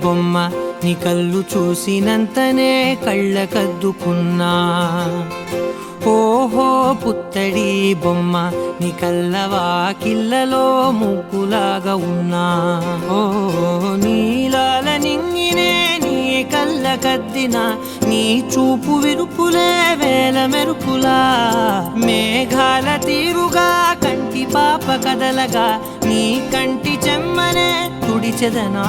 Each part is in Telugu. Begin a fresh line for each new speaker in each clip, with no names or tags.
బొమ్మ నీ కళ్ళు చూసినంతనే కళ్ళకద్దుకున్నా. ఓహో పుత్తడి బొమ్మ నీ కళ్ళవాకిళ్ళలో ముగ్గులాగా ఉన్నా. ఓ నీలాల నింగినే నీ కళ్ళకద్దిన నీ చూపు విరుపులే వేల మెరుపులా. మేఘాల తీరుగా కంటి పాప కదలగా నీ కంటి చెమ్మనే తుడిచెదనా.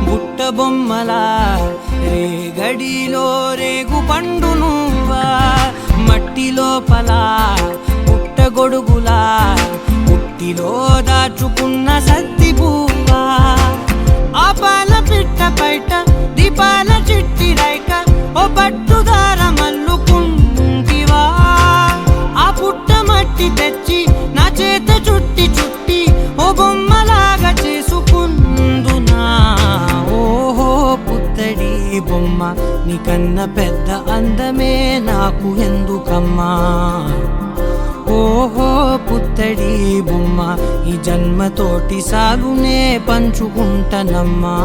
బుట్ట బొమ్మలా రేగడిలో రేగు పండు నువ్వా. మట్టి లోపల పుట్ట గొడుగులా పుట్టిలో దాచుకున్న సత్తి పువ్వా. ఆ పాల పిట్ట బయట దీపాల చిట్టి రైక ఓ పట్టుదార మల్లుకుంటివా. ఆ పుట్ట మట్టి తెచ్చి నా చేత చుట్టి చుట్టి ఓ బొమ్మలాగా చేసుకుందునా. ఓహో పుత్తడి బొమ్మ నీకన్న పెద్ద అందమే నాకు ఎందుకమ్మా. ఓహో పుత్తడి బొమ్మ ఈ జన్మతోటి సాగునే పంచుకుంటనమ్మా.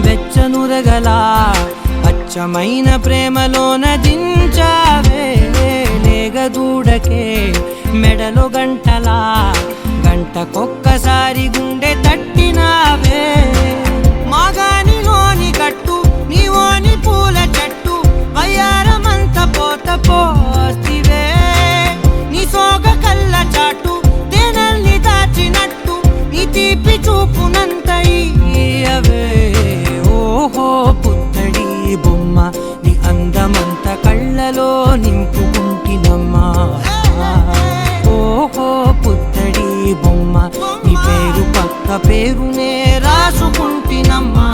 వెచ్చనురగలా అచ్చమైన ప్రేమలోన దించావే. లేగదూడకే మెడలో గంటలా గంటకొక్కసారి గుండె తట్టినావే. మాగానిలోని గట్టు నీవోని పూల చెట్టు వయ్యారమంత పోత పోస్తివే. నీ సోగ కళ్ళ చాటు తేనల్ని దాచినట్టు నీ తీపి చూపునంత ఇయ్యవే. ఓహో పుత్తడి బొమ్మ నీ అందమంత కళ్ళలో నింపుకుంటినమ్మా. ఓహో పుత్తడి బొమ్మ నీ పేరు పక్క పేరునే రాసుకుంటినమ్మా.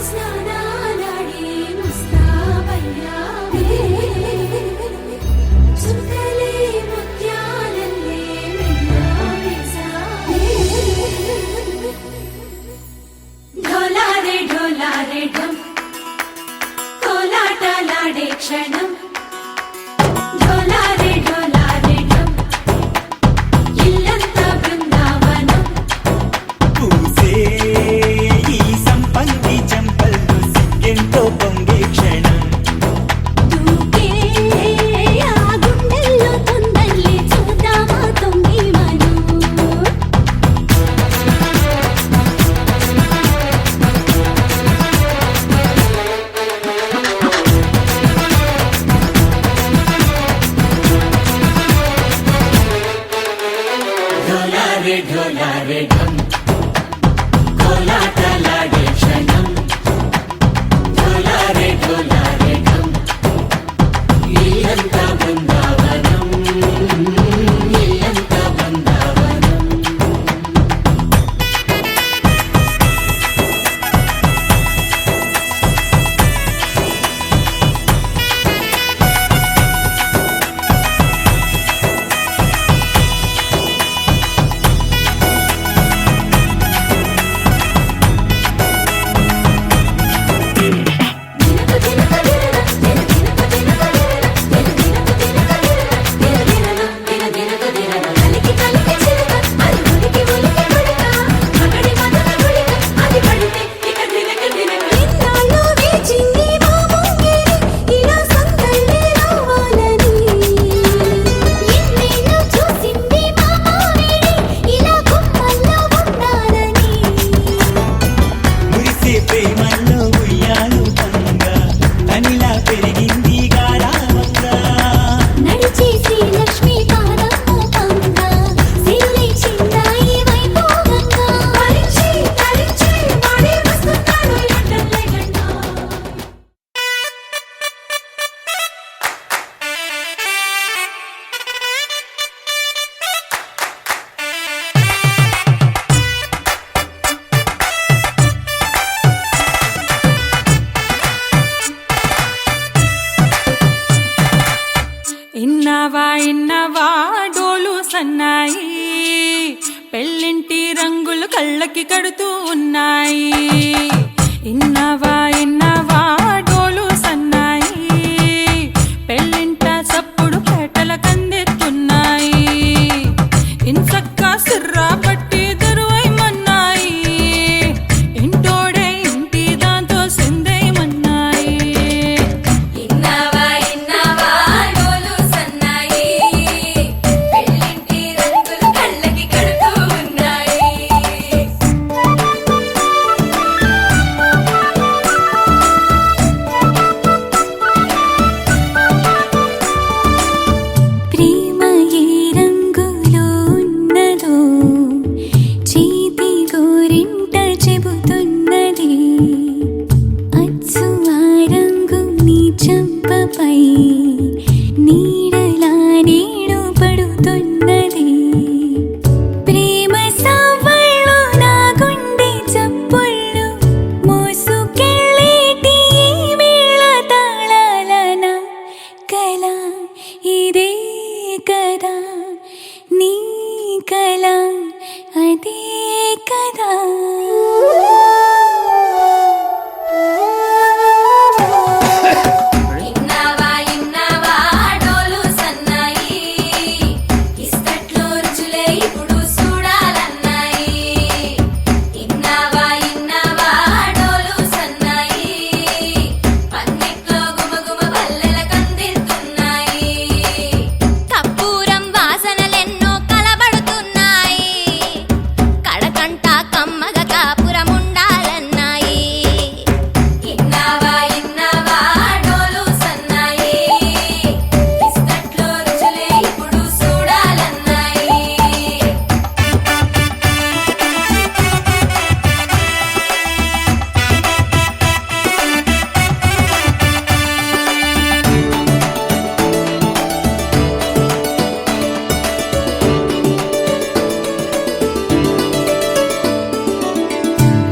స్నానాలాడి ముస్తాబయ్యావే. కళ్ళకి కడుతూ ఉన్నాయి. ఇన్నవా ఇన్నవా డోలు సన్నాయి, పెళ్ళింట సప్పుడు పేటల కందెత్తున్నాయి. ఇన్సక్క సిర్రా పట్టి దరువైమన్నాయి, ఇంటోడే ఇంటి దాంతో సిందేయమన్నాయి.
ఇన్నవా ఇన్నవా డోలు సన్నాయి, పెళ్ళింటి రంగులు కళ్ళకి కడుతూ ఉన్నాయి.
ప్రేమ ఏ రంగులో ఉన్నదో చేతి గోరింట చెబుతున్నది. అచ్చు ఆ రంగు నీ చెంపపై నీడలా నీడు పడుతున్నది. ప్రేమ సవ్వళ్ళు నా గుండె చప్పుళ్ళు మోసుకెళ్ళేటి ఈ మేళ తాళాలన కల ఇదే కదా నీ కల అదే కదా.
ఇన్నవా ఇన్నవా డోలు సన్నాయి, ఇస్తట్లో రుచులే ఇప్పుడు చూడాలన్నాయి. ఇన్నవా ఇన్నవా డోలు సన్నాయి, పన్నెట్లో గుమగుమ పల్లెల కందిస్తున్నాయి. కర్పూరం వాసనలెన్నో కలబడుతున్నాయి, కడకంట కమ్మగ కాపురం ఉండాలన్నాయి. ఇన్నవా ఇన్నవా డోలు సన్నాయి, ఇస్తట్లో రుచులే ఇప్పుడు చూడాలన్నాయి.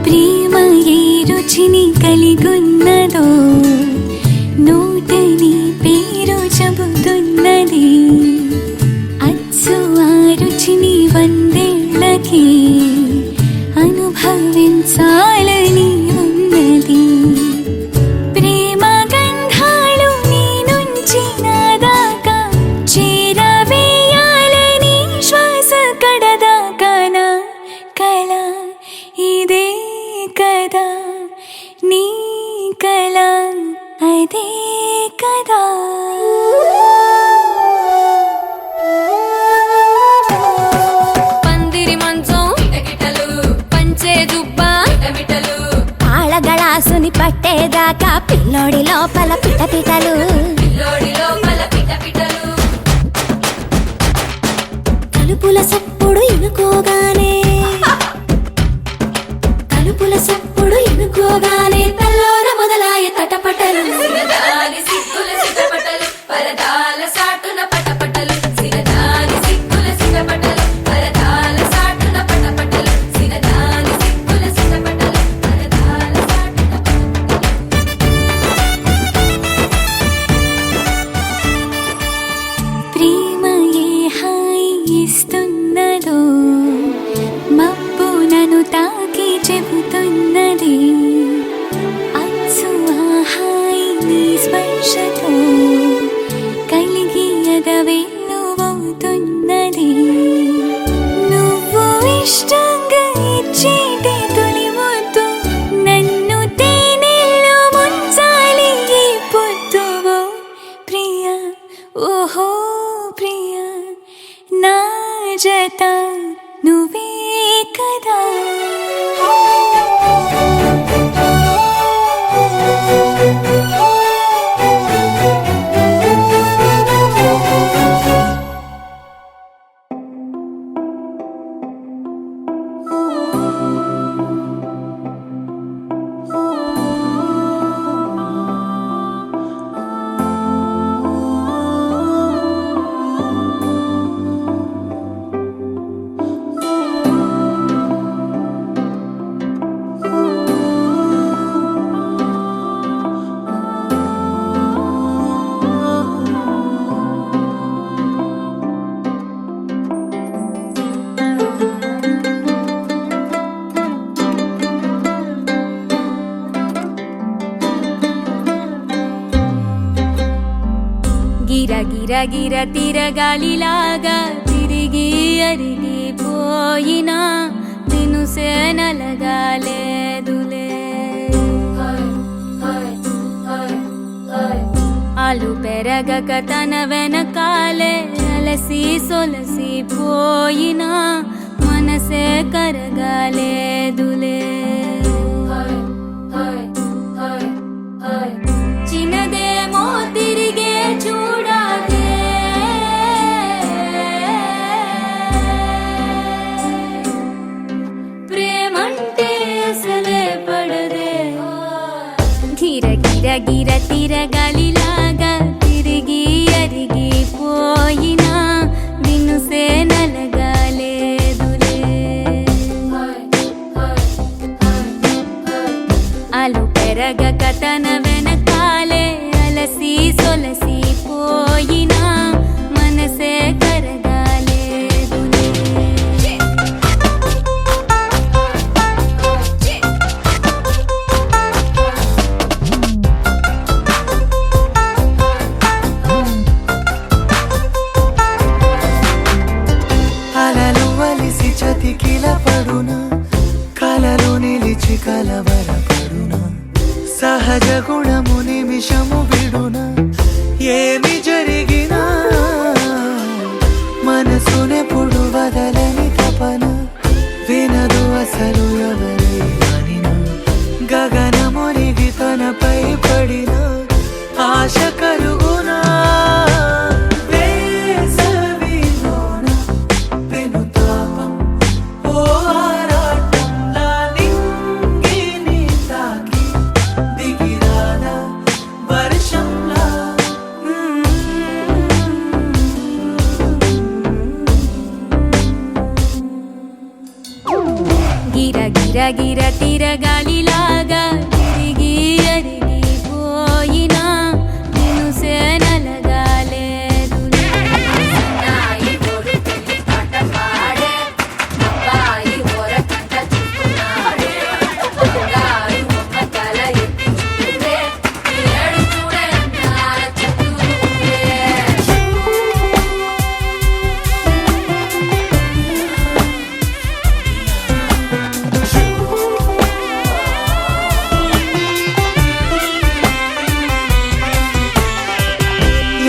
ప్రేమ ఏ రుచిని కలిగున్నదో నోటని పేరు చెబుతున్నది. అచ్చు ఆ రుచిని వందేళ్ళకి అనుభవించాలని ఉన్నది. ప్రేమ గంధాలు నీ నుంచి నా దాకా చేరవేయాలని శ్వాస కడదాకా నా కల ఇదే కదా నీ కల అదే కదా.
పందిరి మంచం కిటకిటలు, పంచే జుబ్బా మిటమిటలు,
ఆళగళాసుని పట్టేదాకా పిల్లోడి లోపల పిటపిటలు.
పిల్లోడి లోపల పిటపిటలు.
తలుపుల సప్పుడు ఇనుకోగానే తలుపుల సప్పుడు ఇనుకోగానే తల్లోన మొదలాయ తటపటలు.
సిగదాని సిగ్గుల సిగపటలు, పరదాల సాటున పటపటలు. సిగదాని సిగ్గుల సిగపటలు, పరదాల సాటున పటపటలు. సిగదాని సిగ్గుల సిగపటలు, పరదాల సాటున పటపటలు.
ప్రేమ ఏ హాయి ఇస్తున్నదో మబ్బు నన్ను తాకి చెబుతున్నది. అచ్చు ఆ హాయి నీ స్పర్శతో కలిగి ఎదవెల్లువవుతున్నది. నువ్వు ఇష్టంగా ఇచ్చేటి తొలి ముద్దు నన్ను తేనెల్లో ముంచాలి ఈ పొద్దువో ప్రియా. ఓహో ప్రియా, నా జత నువ్వే కదా. గిర గిర గిర తిరగాలిలాగా తిరిగి అరిగిపోయినా దినుసే నలగాలేదులే ఆలు పెరగక తన వెనకాలే అలసి సొలసి పోయినా మనసే కరగాలేదులే చిన్నదేమో తిరిగే చూడాలే ప్రేమంటే అసలే పడదే గిర గిర గిర తిరగాలిలాగా తిరిగి అరిగిపోయినా దినుసే నలగాలేదులే ఆలు పెరగక తన వెనకాలే అలసి సొలసి పోయినా మనసే కరగాలేదులే
అలలు వలిసి చతికిల పడునా కలలు నిలిచి కలవరపడునా సహజ గుణము నిమిషము విడునా ఏమి జరిగినా మనసునెప్పుడు వదలని తపన వినదు అసలు ఎవరి అనినా గగనమునిగి తనపై పడిన ఆశ కలుగునా వేసవిలోన పెనుతాపం ఓ ఆరాటంలా నింగిని తాకి దిగిరాదా వర్షంలా
గిర గిర గిర తిరగాలిలాగా తిరిగి అరిగిపోయినా దినుసే నలగాలేదులే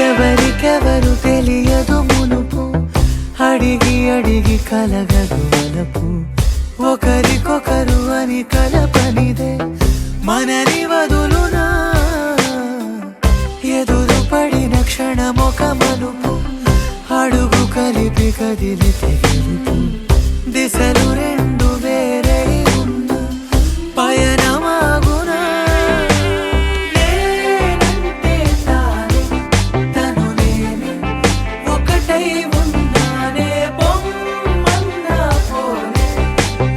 ఎవరికెవరు తెలియదు మునుపు అడిగి అడిగి కలగదు వలపు ఒకరికొకరు అని కలపనిదే మనని వదులునా ఎదురు పడిన క్షణమొక మలుపు అడుగు కలిపి కదిలితే గెలుపు దిశలు రెండు వేరే ఉన్న పయనమాగునా నేనంటే తానే తను నేనే ఒకటై ఉన్నానే బొమ్మన్నా పోనే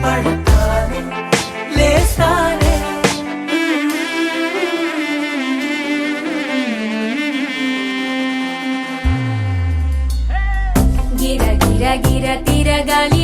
పడతానే లేస్తానే
గిర గిర గిర తిరగాలి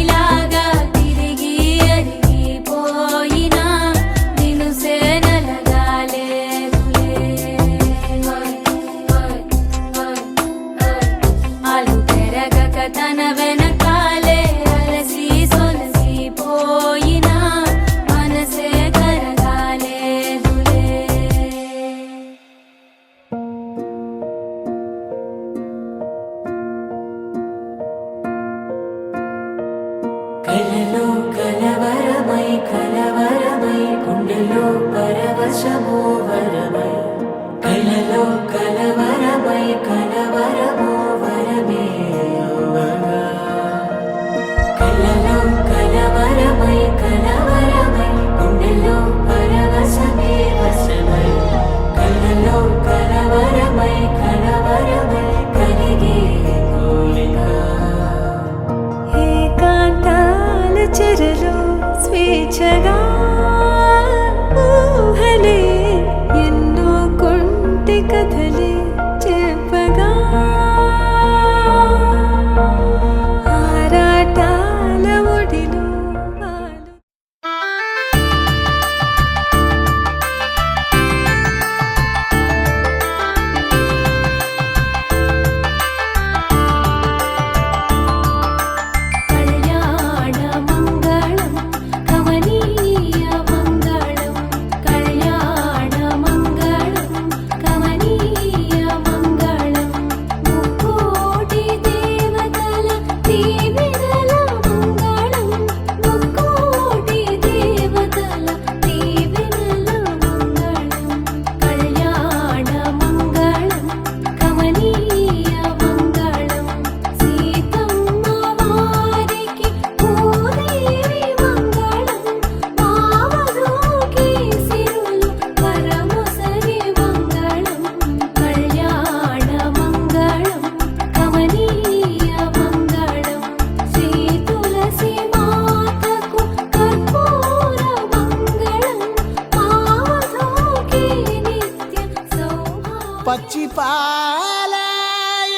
పచ్చి పాల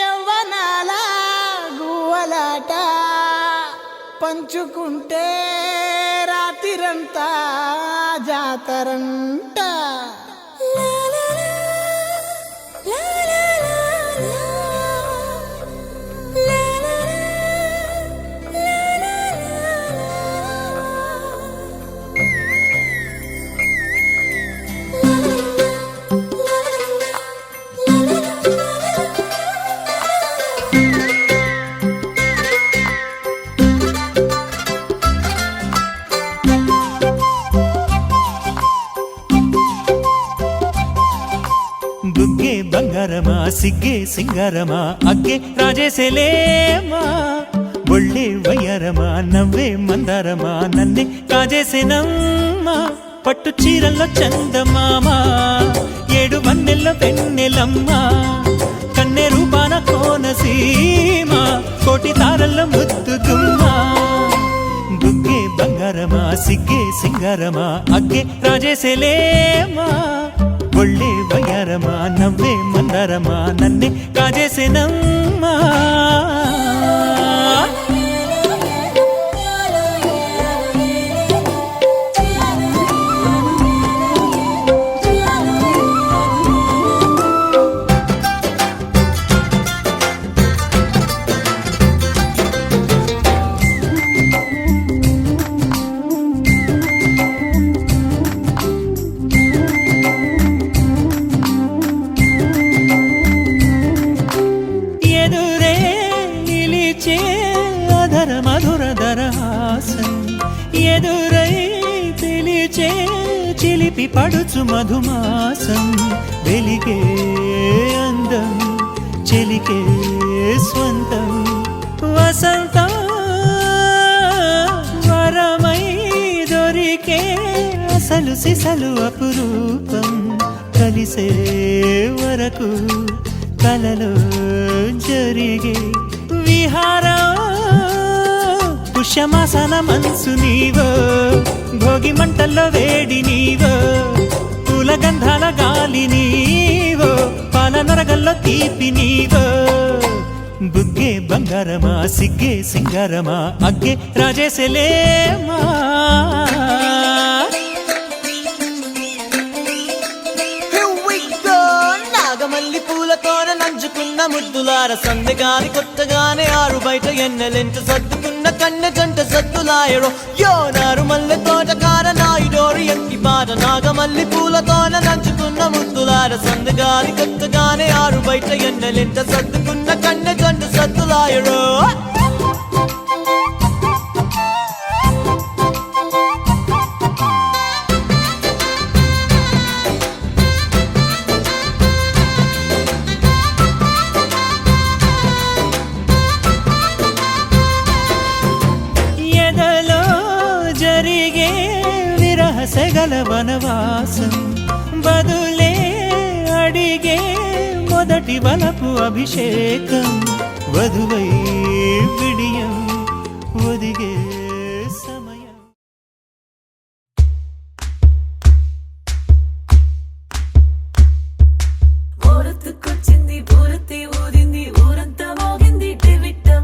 యవ్వనాల గువ్వలాట పంచుకుంటే రాత్రిరంతా జాతరంట.
బుగ్గే బంగారమా సిగ్గే సింగారమా అగ్గే రాజేసేలేమా ఒళ్ళే వయ్యారమా నవ్వే మందారమా నన్నే కాజేసేనమ్మా పట్టు చీరల్లో చందమామా ఏడు వన్నెల్లో పెన్నెలమ్మా కన్నె రూపాన కోనసీమ కోటి తారల్లో ముద్దుగుమ్మా బుగ్గే బంగారమా సిగ్గే సింగారమా అగ్గే రాజేసేలేమా ఒళ్ళే వయ్యారమా నవ్వే మందారమా నన్నే కాజేసేనమ్మా. ఎదురే నిలిచే అధర మధుర దరహాసం ఎదురై పిలిచే చిలిపి పడుచు మధుమాసం వెలిగే అందం చెలికే స్వంతం వసంతం వరమై దొరికే అసలు సిసలు అపురూపం కలిసే వరకు కలలో జరిగే విహారం పుష్యమాసన మనసు నీవో భోగి మంటల్లో వేడి నీవో పూల గంధాల గాలి నీవో పాల నరగల్లో తీపి నీవో బుగ్గే బంగారమా సిగ్గే సింగారమా అగ్గే రాజేసేలేమా.
నాగమల్లి పూలతోన నంచుకున్న ముద్దులార సందగాని కొత్తగానే ఆరు బయట ఎన్నెలెంట సర్దుకున్న కన్నె జంట సద్దులాయరో యో నారు మల్లె తోటకార నాయుడోరి ఎక్కి పాట నాగమల్లి పూలతోన నంచుకున్న ముద్దులార సందగాని కొత్తగానే ఆరు బయట ఎన్నెలెంట సర్దుకున్న కన్నె జంట సద్దులాయరో.
జరిగే విరహసగల వనవాసం బదులే అడిగే మొదటి వలపు అభిషేకం వధువై విడియం ఒదిగే సమయం.
ఊరొత్తుకొచ్చింది ఊరొత్తి ఊరింది ఊరంతా మోగింది టివిట్టం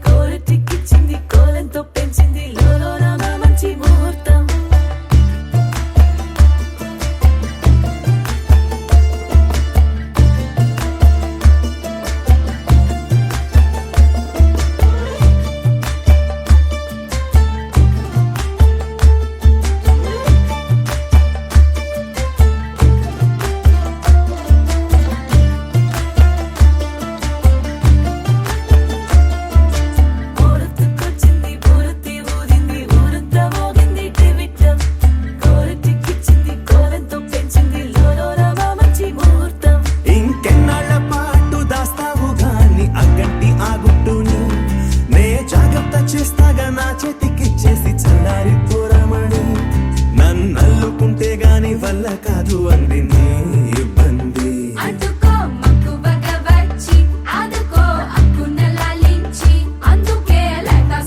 కోలెట్టికిచ్చింది కోలంతో పెంచింది లోలోన మంచి ముహూర్తం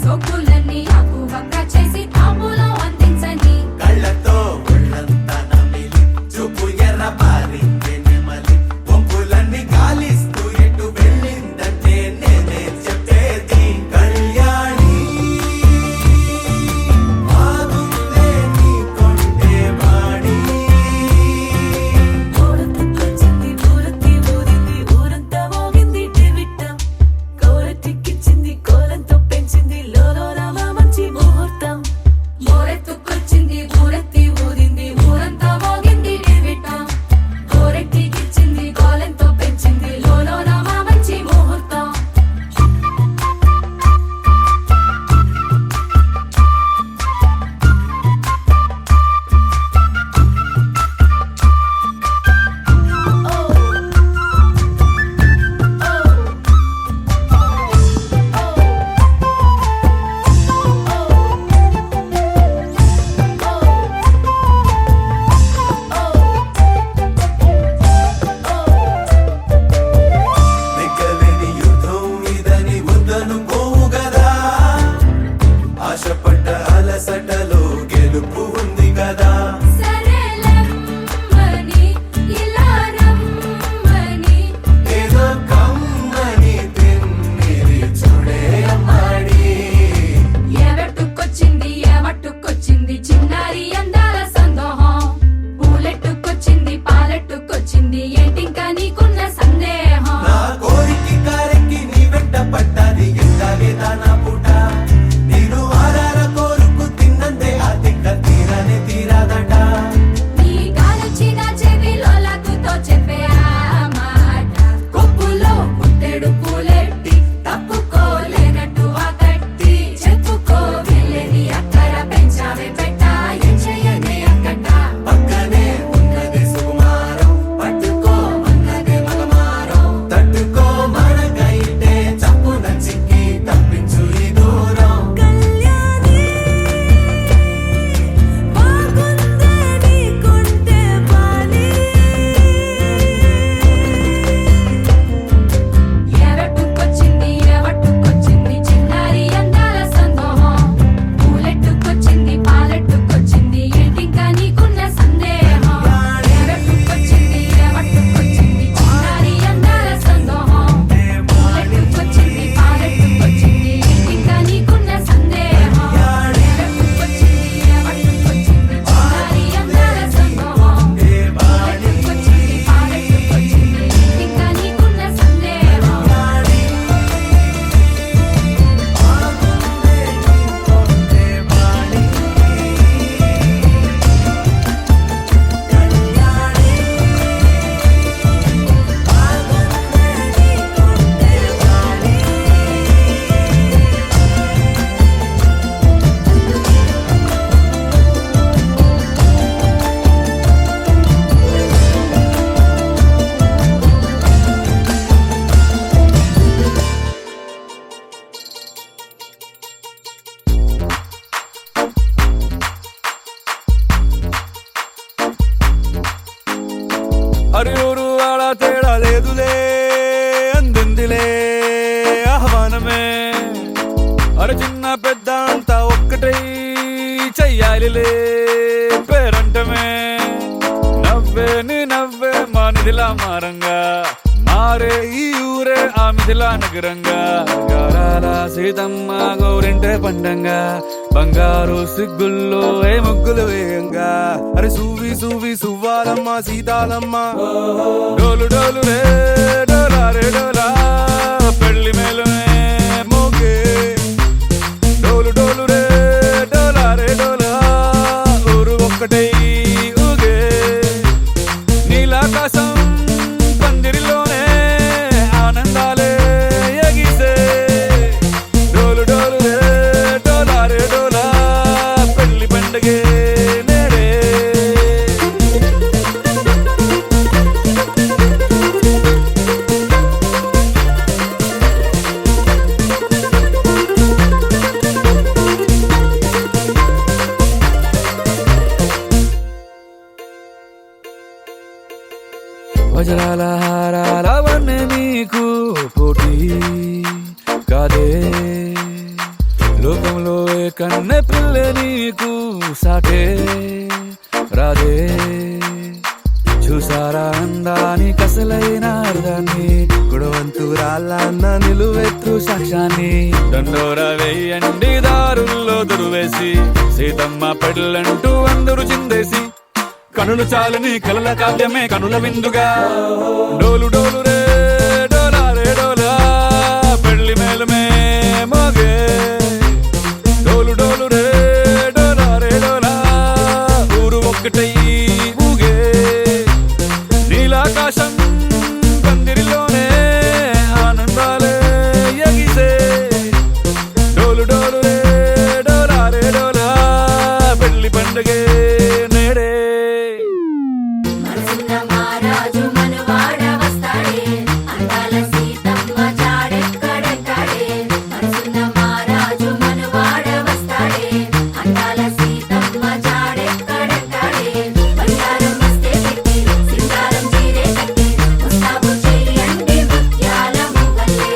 సోకులన్నీ అప్పు వక్క చేసి తాంబూలం అందించని
కళ్ళతో
అరి ఊరు ఆడ తేడా లేదులే అందిందిలే ఆహ్వానమే అరే చిన్న పెద్ద అంతా ఒక్కటై చెయ్యాలిలే పేరంటమే నవ్వే నీ నవ్వే మానిదిలా మారంగా మారే ఈ ఊరే ఆమిదిలా నగరంగా గారాల సీతమ్మ గౌరింటే పండంగా బంగారు సిగ్గుల్లో ఏ ముగ్గులు వేయంగా అరే సూవి సూవి సువ్వాలమ్మ సీతాలమ్మ డోలు డోలు రే డోలా రే డోలా పెళ్లి మేలునే మోగే డోలు డోలు రే డోలా రే డోలా ఊరు ఒక్కటై ఊగే నీలాకాశం పందిరిలోనే ఆనందాలే ఎగిసే డోలు డోలు రే డోలా రే డోలా పెళ్లి పండగే నేడే వజ్రాల హారాలవన్నీ నీకు పోటీ కాదే లోకంలో ఏ కన్నె పిల్ల నీకు సాటే రాదే చూసారా అందాని కసలైన అర్థాన్ని గుణవంతురాళ్ళన్న నిలువెత్తు సాక్ష్యాన్ని దండోర వేయండి దారుల్లో దురువేసి సీతమ్మ పెళ్ళంటూ అందరూ చిందేసి కనులు చాలని కలల కావ్యమే కనుల విందుగా డోలు డోలు రే డోలా రే డోలా పెళ్లి మేలుమే మోగే డోలు డోలు రే డోలా రే డోలా ఊరు ఒక్కటై ఊగే నీలాకాశం పందిరిలోనే ఆనందాలే ఎగిసే డోలు డోలు రే డోలా రే డోలా పెళ్లి పండుగే నేడే
మహారాజు మనవాడ వస్తాడే అందాల సీతమ్మ జాడెక్కడెక్కడే మనసున్న మహారాజు మనవాడ వస్తాడే అందాల సీతమ్మ జాడెక్కడెక్కడే బంగారం వస్తే పెట్టి సింగారం చీరే కట్టి ముస్తాబు చెయ్యండి ముత్యాల ముగల్లే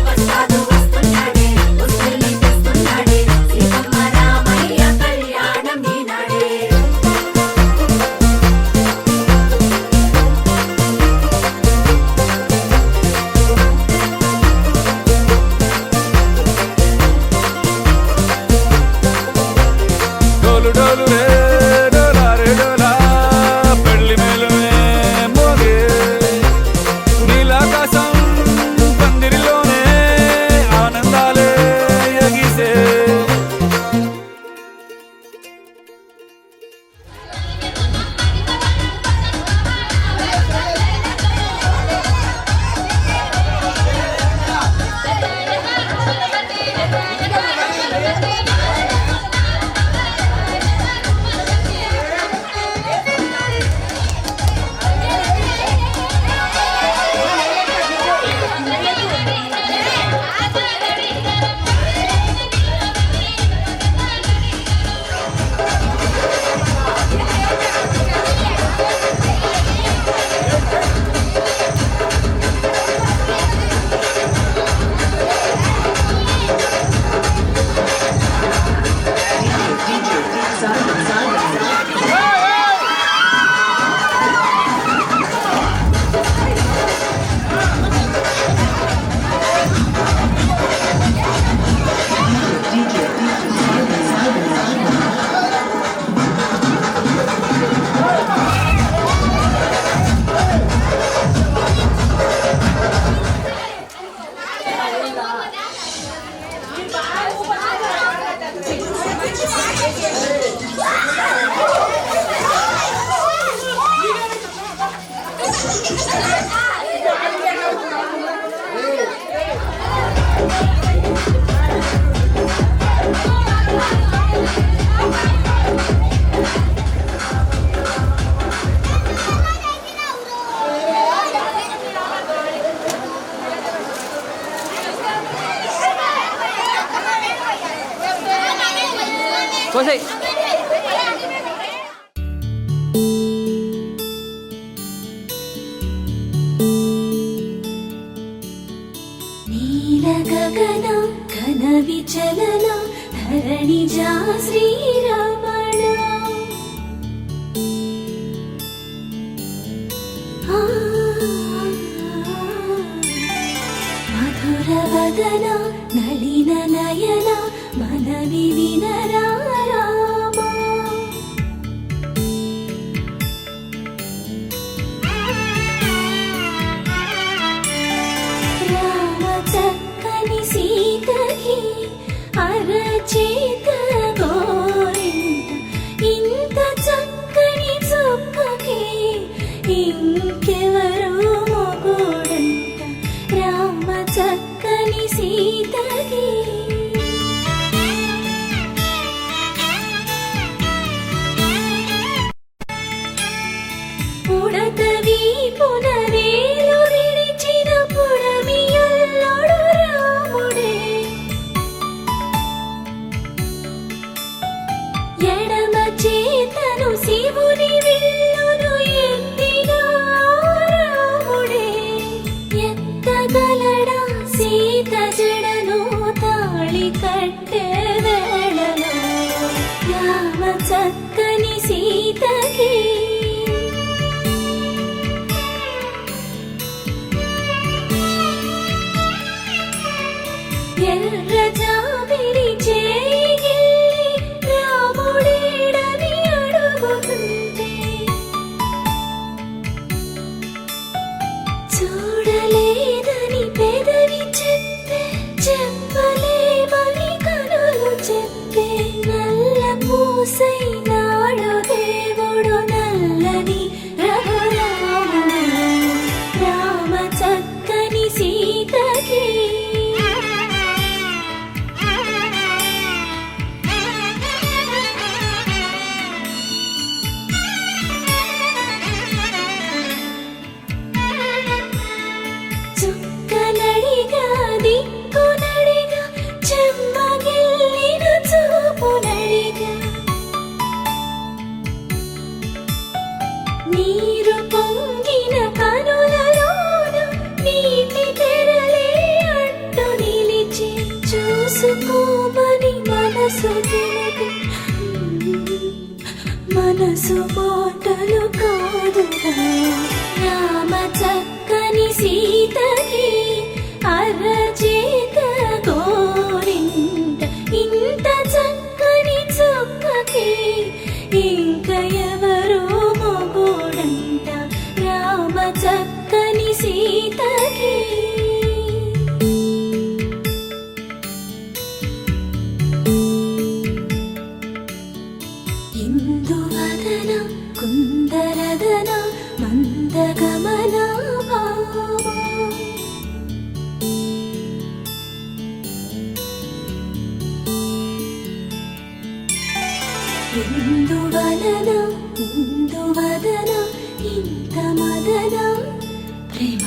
వస్తాడు వస్తున్నాడే వస్తుల్ని తెస్తున్నాడే సీతమ్మ రామయ్య కళ్యాణం ఈనాడే
డోలు డోలు రే డోలా రే డోలా పెళ్లి మేలుమే మోగే నీలాకాశం పందిరిలోనే ఆనందాలే ఎగిసే
ప్రణిజా శ్రీరమణ మధుర వదన నళిన నయన మనవి వినరా రామా రామ చక్కని సీతకి అరచేత గోరింట ఇంత చక్కని చుక్కకి ఇంకెవరు మొగుడంట రామ చక్కని సీతకి పుడతవి పునరేలు విడిచిన పుడమియల్లోడు రాముడే ఎడమ చేతను శివుని విల్లును ఎత్తిన రాముడే ఎత్తగలడా సీత జడను తాళి కట్టే వేళలో రామ చక్కని సీతకి ఎర్ర జాబిలి చేయి రాముడేడని అడుగుతుంటే చూడలేదని పెదవి చెప్పే చెప్పలేమని కనులు చెప్పే నల్ల పూసై నాడు దేవుడు నల్లని రఘురాముడు రామ చక్కని సీతకి చుక్కనడిగా దిక్కునడిగా చెమ్మగిల్లిన చూపునడిగా నీరు పొంగిన కనులలోన నీటి తెరలే అడ్డు నిలిచి చూసుకోమని మనసు తెలుగు మనసు మాటలు కాదుగా రామ చక్కని సీతకి అరచేత గోరింట ఇంత చక్కని చుక్కకి ఇంక ఎవరు మొగుడంట రామ చక్కని సీతకి ఇందువదన కుందరదన మందగమన భామా ఇందువలన ఇందువదన ఇంత మదన ప్రేమ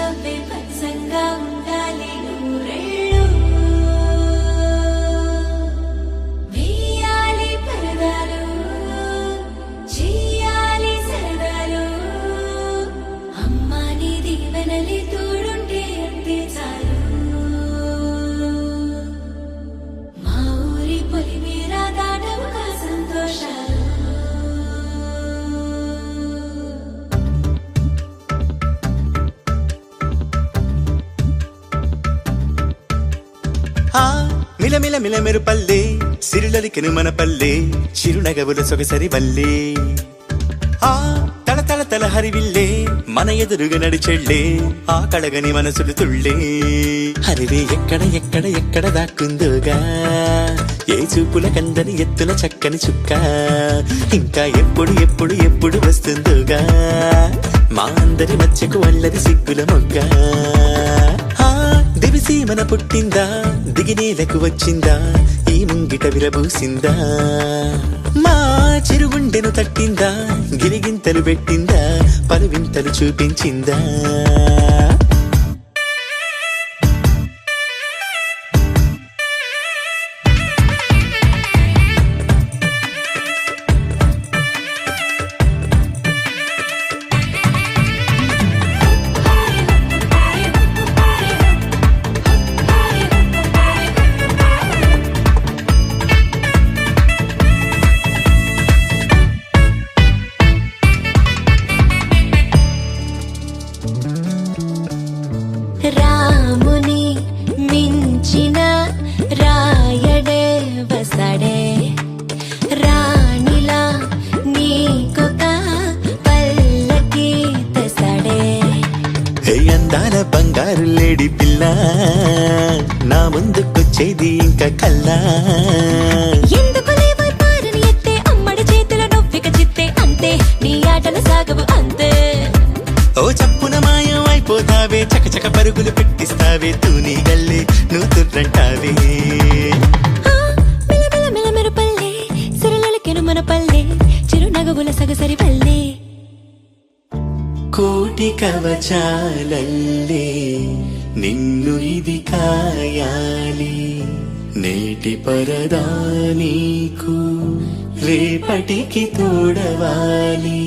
నవ్వే పచ్చంగా ఉండాలి నూరేళ్ళు వేయాలి పరదాలు చెయ్యాలి సరదాలు అమ్మా నీ దీవెనలే తోడుంటే అంతే చాలు మా ఊరి పొలి మీద దాటవుగా సంతోషాలు
మిలమిల మిలమెరు పల్లె సిరులలికెను మన పల్లె చిరునగవుల సొగసరి వల్లే తల తల తల హరివిల్లే మన ఎదురుగా నడిచెళ్ళే ఆ కడగని మనసులు తుళ్ళే హరివే ఎక్కడ ఎక్కడ ఎక్కడ దాక్కుందోగా ఏ చూపుల కందని ఎత్తుల చక్కని చుక్క ఇంకా ఎప్పుడు ఎప్పుడు ఎప్పుడు వస్తుందోగా మా అందరి మధ్యకు వల్లది సిగ్గుల మొగ్గ దివిసి మన పుట్టిందా దిగినేలకు వచ్చిందా ఈ ముంగిట విరబూసిందా మా చిరుగుండెను తట్టిందా గిరిగింతలు పెట్టిందా పలువింతలు చూపించిందా
రాముని మించిన రాయడే వసడే రాణిలా నీకొక పల్లకి తెసడే
హే అందాల బంగారు లేడి పిల్ల నా ముందుకొచ్చేది ఇంకా కల్లా
ఎందుకు లేవో పారని ఎత్తే అమ్మడి చేతుల నొవ్విక చిత్తే అంతే నీ ఆటలు సాగవు అంతే
ఓ చప్పున మాయం అయిపోతావే చకచక పరుగులు పెట్టిస్తావే తూని గల్లే నువ్వు తుర్రంటావే
మిలమిల మిలమెరు పల్లె సిరలకెను మన పల్లె చిరునగవుల సగసరి పల్లె
కోటి కవచాలల్లే నిన్ను ఇది కాయాలి నేటి పరదా నీకు రేపటికి తోడవాలి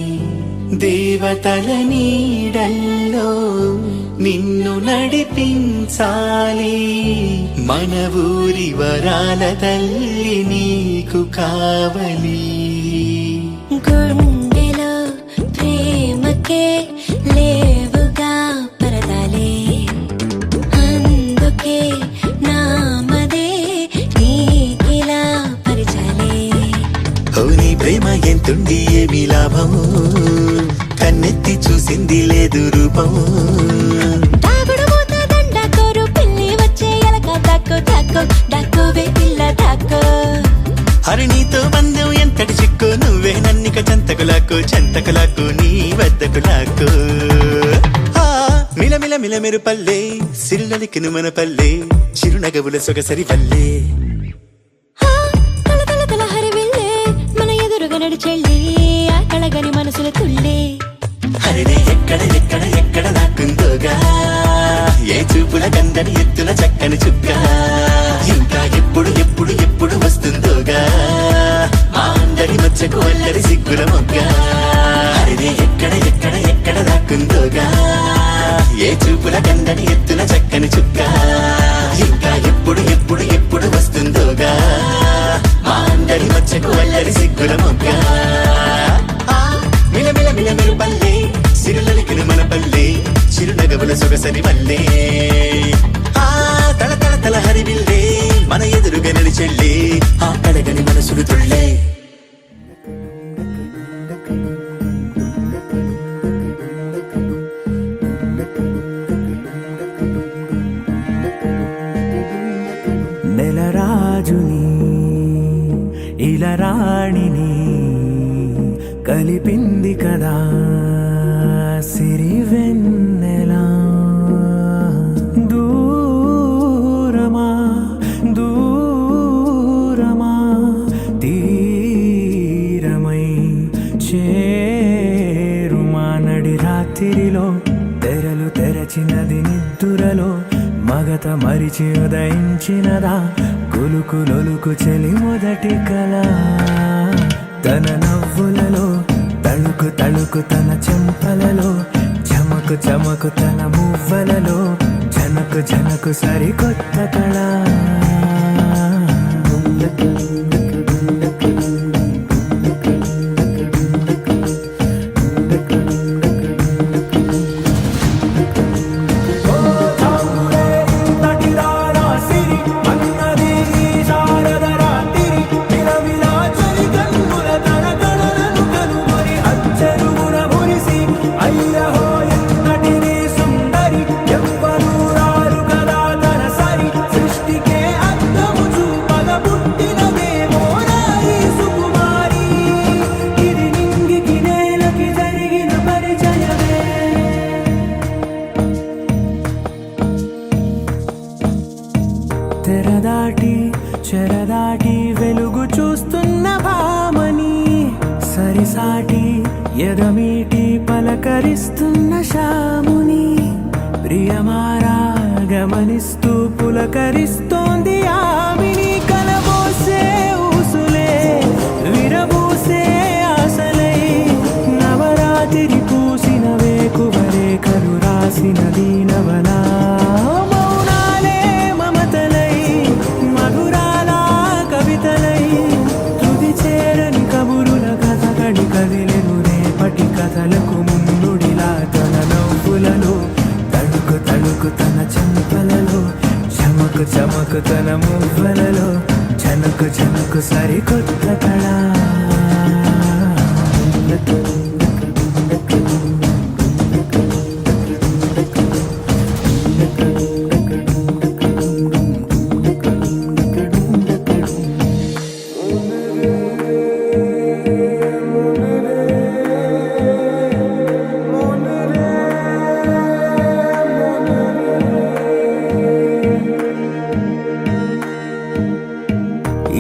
దేవతల నీడల్లో నిన్ను నడిపించాలి మన ఊరి వరాల తల్లి నీకు కావలి
గుండెలో ప్రేమకే లేవుగా పరదాలే అందుకే నామదే నీకిలా పరిచాలే
ఓ నీ ప్రేమ ఎంతుండి ఏమి లాభము కన్నెత్తి చూసింది లేదు రూపం
దాగుడు మూత దండ కోరు పిల్లి వచ్చే ఎలక దాక్కో దాక్కో దాక్కోవే పిల్ల దాక్కో
హరిణితో బంధం ఎంతటి చిక్కు నువ్వే నన్నిక చెంతకులాకు నీ వద్దకులాకు మిలమిల మిలమెరు పల్లె సిరులలికెను మన పల్లె చిరునగవుల సొగసరి వల్లే
తల తల తల హరివిల్లే మన ఎదురుగా నడిచెళ్ళి ఆ కళగని మనసుల తుళ్ళే
హరివే ఎక్కడ ఎక్కడ ఎక్కడ దాక్కుందోగా ఏ చూపుల కందని ఎత్తుల చక్కని చుక్క ఇంకా ఎప్పుడు ఎప్పుడు ఎప్పుడు వస్తుందోగా మా అందరి మధ్యకు అల్లరి సిగ్గుల మొగ్గ హరివే ఎక్కడ ఎక్కడ ఎక్కడ దాక్కుందోగా ఏ చూపుల కందని ఎత్తుల చక్కని చుక్క ఇంకా ఎప్పుడు ఎప్పుడు ఎప్పుడు వస్తుందోగా మా అందరి మధ్యకు అల్లరి సిగ్గుల మొగ్గ మిలమిల మిలమెరు పల్లె సిరులలికెను మన పల్లె చిరునగవుల సొగసరి వల్లే తల తల తల హరివిల్లే మన ఎదురుగా నడిచెళ్ళే ఆ కడగని మనసులు తుళ్ళే
నెలరాజుని ఇలా రాణిని కలిపింది కదా సిరివెన్నెలా దూరమా దూరమా తీరమై చేరుమా నడి రాత్రిలో తెరలు తెరచినది నిద్దురలో మగత మరిచి ఉదయించినదా కులుకు లొలుకు చెలి మొదటి కళ తన నవ్వులలో తళుకు తళుకు తన చెంపలలో చమకు చమకు తన మువ్వలలో జనకు జనకు సరికొత్త కళ తెరదాటి చెరదాటి వెలుగు చూస్తున్న భామని సరిసాటి ఎదమీటి పలకరిస్తున్న శాముని ప్రియమారా గమనిస్తూ పులకరిస్తోంది ఆమెని కలబోసే ఊసులే విరబూసే ఆశలై నవరాత్రి పూసిన వేకువరేఖలు రాసిన దీనవనా కథలకు ముందుడిలా తన నవ్వులలో తళుకు తళుకు తన చెంపలలో చమకు చమకు తన మువ్వలలో జనకు జనకు సరికొత్త కళ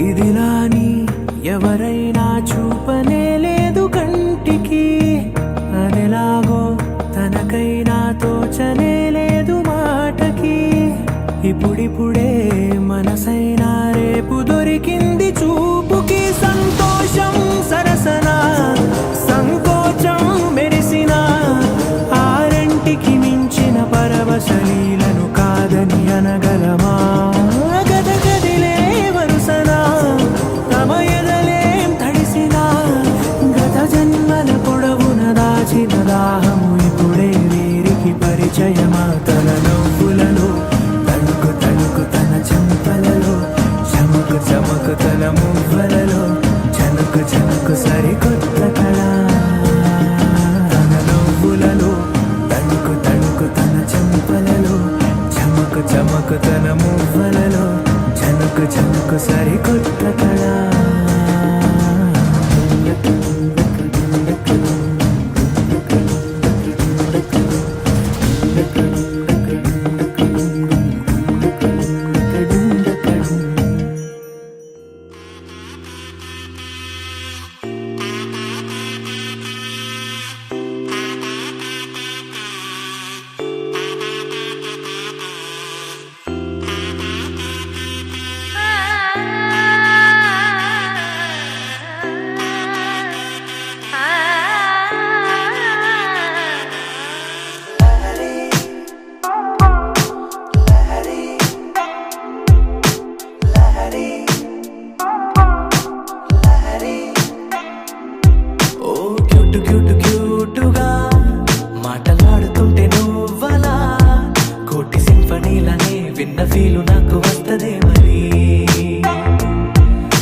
ఇదిలాని ఎవరైనా చూపనే లేదు కంటికి అదెలాగో తనకైనా తోచనే లేదు మాటకి ఇప్పుడిప్పుడే మనసైనా రేపు దొరికింది చూపుకి సంతోషం సరసన సంకోచం మెరిసిన ఆరంటికి మించిన పరవశలీలను కాదని అనగలమా దాహము ఇప్పుడే వీరికి పరిచయమా తన నవ్వులలో తణుకు తణుకు తన చెంపలలో చమకు చమకు తన మువ్వలలో జనకు జనకు సరికొత్త కళ తన నవ్వులలో తణుకు తణుకు తన చెంపలలో చమకు చమకు తన మువ్వలలో జనకు జనకు సరికొత్త కళ క్యూటుగా మాటలాడుతుంటే నువ్వలా కోటి సింఫనీలనే విన్న ఫీలు నాకు వస్తదే మరి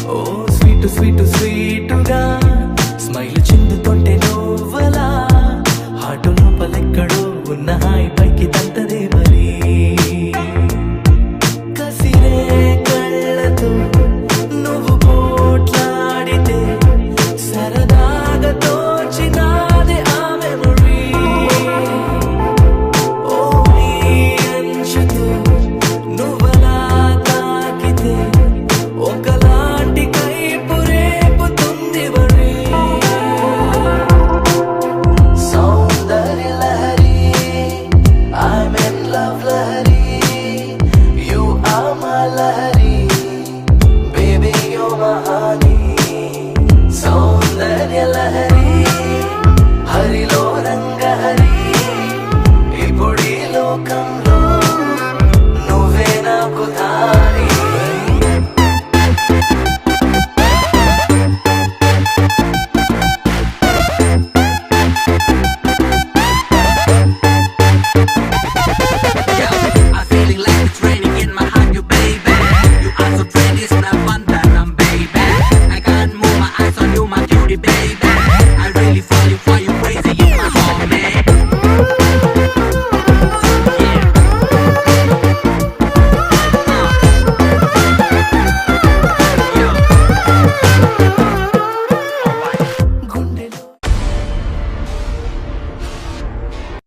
ఓ స్వీటు స్వీటు స్వీటుగా స్మైల్ చిందుతుంటే నువ్వలా హాటు లోపలెక్కడో ఉన్న హాయి పైకి తంతదే